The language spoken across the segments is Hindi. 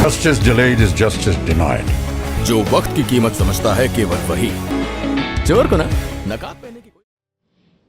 Justice delayed is justice denied. जो वक्त की कीमत समझता है केवल वही। चोर को ना नकाब पहनने की कोई।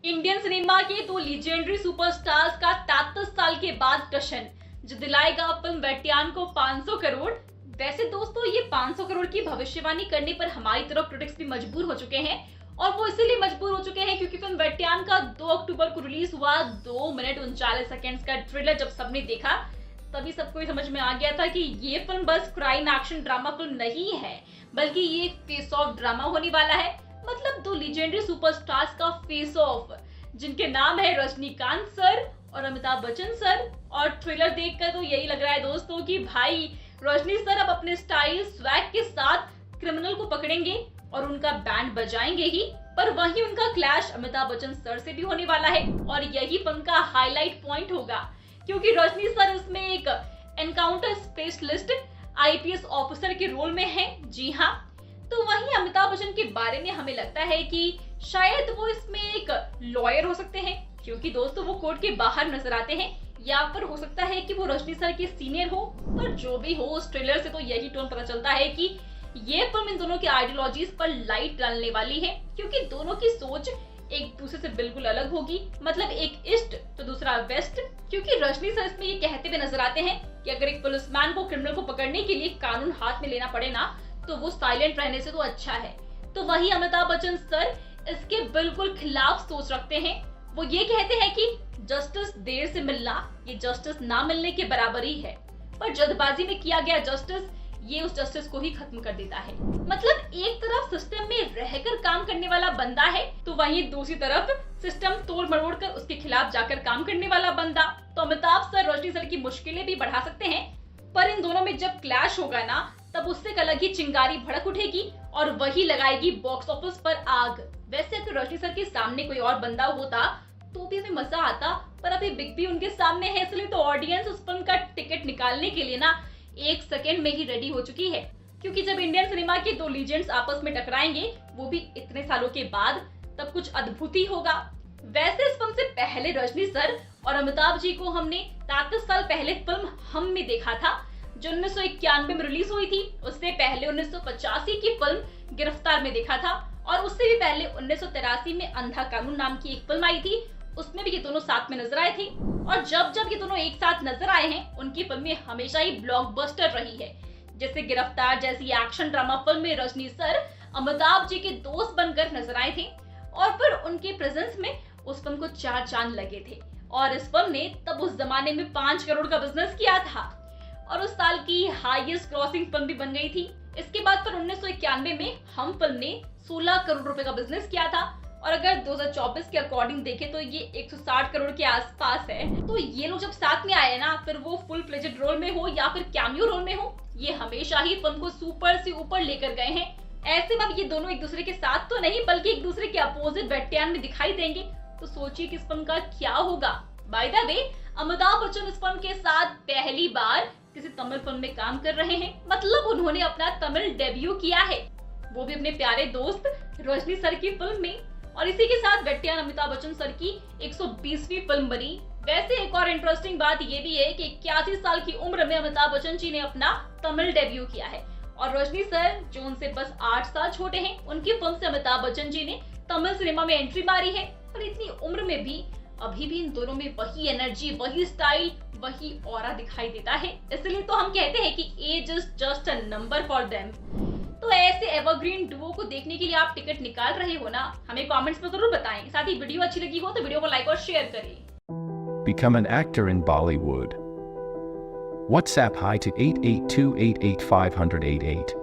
इंडियन सिनेमा के दो लीजेंडरी सुपरस्टार्स का 33 साल के बाद टशन, जो दिलाएगा फिल्म वेट्यान को 500 करोड़। वैसे दोस्तों, ये 500 करोड़ की भविष्यवाणी करने पर हमारी तरफ क्रिटिक्स भी मजबूर हो चुके हैं, और वो इसीलिए मजबूर हो चुके हैं क्योंकि फिल्म वेट्यान का 2 अक्टूबर को रिलीज हुआ 2 मिनट 39 सेकेंड्स का ट्रेलर जब सबने देखा, तभी सबको समझ में आ गया था कि ये फिल्म बस क्राइम एक्शन ड्रामा फिल्म नहीं है, बल्कि ये एक फेस ऑफ ड्रामा होने वाला है। मतलब दो लीजेंडरी सुपरस्टार्स का फेस ऑफ, जिनके नाम है रजनीकांत सर और अमिताभ बच्चन सर। और ट्रेलर देखकर तो यही लग रहा है दोस्तों कि भाई रजनी सर अब अपने स्टाइल स्वैग के साथ क्रिमिनल को पकड़ेंगे और उनका बैंड बजाएंगे ही, पर वहीं उनका क्लैश अमिताभ बच्चन सर से भी होने वाला है, और यही फिल्म का हाईलाइट पॉइंट होगा क्योंकि रजनी सर इसमें एक एनकाउंटर स्पेशलिस्ट आईपीएस ऑफिसर के रोल में है। जी हाँ, तो वहीं अमिताभ बच्चन के बारे में हमें लगता है कि शायद वो इसमें एक लॉयर हो सकते हैं, क्योंकि दोस्तों वो कोर्ट के बाहर नजर आते हैं, या फिर हो सकता है कि वो रजनी सर के सीनियर हो। पर जो भी हो, उस ट्रेलर से तो यही टोन पता चलता है कि ये फिल्म इन दोनों की आइडियोलॉजीज पर लाइट डालने वाली है, क्योंकि दोनों की सोच एक दूसरे से बिल्कुल अलग होगी। मतलब एक ईस्ट तो दूसरा वेस्ट, क्योंकि रजनी सर इसमें ये कहते हुए नजर आते हैं कि अगर एक पुलिसमैन को क्रिमिनल को पकड़ने के लिए कानून हाथ में लेना पड़े ना, तो वो साइलेंट रहने से तो अच्छा है। तो वही अमिताभ बच्चन सर इसके बिल्कुल खिलाफ सोच रखते हैं। वो ये कहते हैं कि जस्टिस देर से मिलना ये जस्टिस ना मिलने के बराबर ही है, पर जल्दबाजी में किया गया जस्टिस ये उस जस्टिस को ही खत्म कर देता है। मतलब एक तरफ सिस्टम में रहकर काम करने वाला बंदा है, तो वहीं दूसरी तरफ सिस्टम तोड़ मरोड़ कर उसके खिलाफ जाकर काम करने वाला बंदा। तो अमिताभ सर रजनी सर की मुश्किलें भी बढ़ा सकते हैं, पर इन दोनों में जब क्लैश होगा ना, तब उससे एक अलग ही चिंगारी भड़क उठेगी और वही लगाएगी बॉक्स ऑफिस पर आग। वैसे अगर रजनी सर के सामने कोई और बंदा होता तो भी हमें मजा आता, पर अभी बिग बी उनके सामने है, इसलिए तो ऑडियंस उस फिल्म का टिकट निकालने के लिए ना 1 सेकेंड में ही रेडी हो चुकी है। क्योंकि जब इंडियन सिनेमा के दो लीजेंड्स आपस में टकराएंगे, वो भी इतने सालों के बाद, तब कुछ अद्भुत ही होगा। वैसे इस फिल्म से पहले रजनी सर और अमिताभ जी को हमने 33 साल पहले फिल्म हम में देखा था, जो 1991 में रिलीज हुई थी। उससे पहले 1985 की फिल्म गिरफ्तार में देखा था, और उससे भी पहले 1983 में अंधा कानून नाम की एक फिल्म आई थी, उसमें भी ये दोनों साथ में नजर आए थे। और जब जब ये दोनों एक साथ नजर आए हैं, उनकी फिल्में हमेशा ही ब्लॉकबस्टर रही है। जैसे गिरफ्तार जैसी एक्शन ड्रामा फिल्म में रजनी सर अमिताभ जी के दोस्त बनकर नजर आए थे, और फिर उनके प्रेजेंस में उस फिल्म को 4 चांद लगे थे। और इस फिल्म ने तब उस जमाने में 5 करोड़ का बिजनेस किया था, और उस साल की हाईएस्ट क्रॉसिंग फिल्म भी बन गई थी। इसके बाद फिर 1991 में हम फिल्म ने 16 करोड़ रुपए का बिजनेस किया था, और अगर 2024 के अकॉर्डिंग देखें तो ये 160 करोड़ के आसपास है। तो ये लोग जब साथ में आए ना, फिर वो फुल फ्लेजेड रोल में हो या फिर कैमियो रोल में हो, ये हमेशा ही फिल्म को सुपर से ऊपर लेकर गए हैं। ऐसे में अब ये दोनों एक दूसरे के साथ तो नहीं, बल्कि एक दूसरे के अपोजिट वेट्यान में दिखाई देंगे, तो सोचिए कि इस फिल्म का क्या होगा। By the way, Amitabh Bachchan इस फिल्म के साथ पहली बार किसी तमिल फिल्म में काम कर रहे हैं। मतलब उन्होंने अपना तमिल डेब्यू किया है, वो भी अपने प्यारे दोस्त रजनी सर की फिल्म में। और इसी के साथ वेट्यान अमिताभ बच्चन सर की 120वीं फिल्म बनी। वैसे एक और इंटरेस्टिंग बात ये भी है कि 81 साल की उम्र में अमिताभ बच्चन जी ने अपना तमिल डेब्यू किया है, और रजनी सर जो उनसे बस 8 साल छोटे हैं, उनकी फिल्म से अमिताभ बच्चन जी ने तमिल सिनेमा में एंट्री मारी है। पर इतनी उम्र में भी अभी भी इन दोनों में वही एनर्जी, वही स्टाइल, वही ऑरा दिखाई देता है। इसलिए तो हम कहते हैं कि age is just a number for them. तो ऐसे एवरग्रीन डुओ को देखने के लिए आप टिकट निकाल रहे हो ना, हमें कमेंट्स में जरूर बताएं। साथ ही वीडियो अच्छी लगी हो तो वीडियो को लाइक और शेयर करें। Become an actor in Bollywood. WhatsApp hi to 8828850088.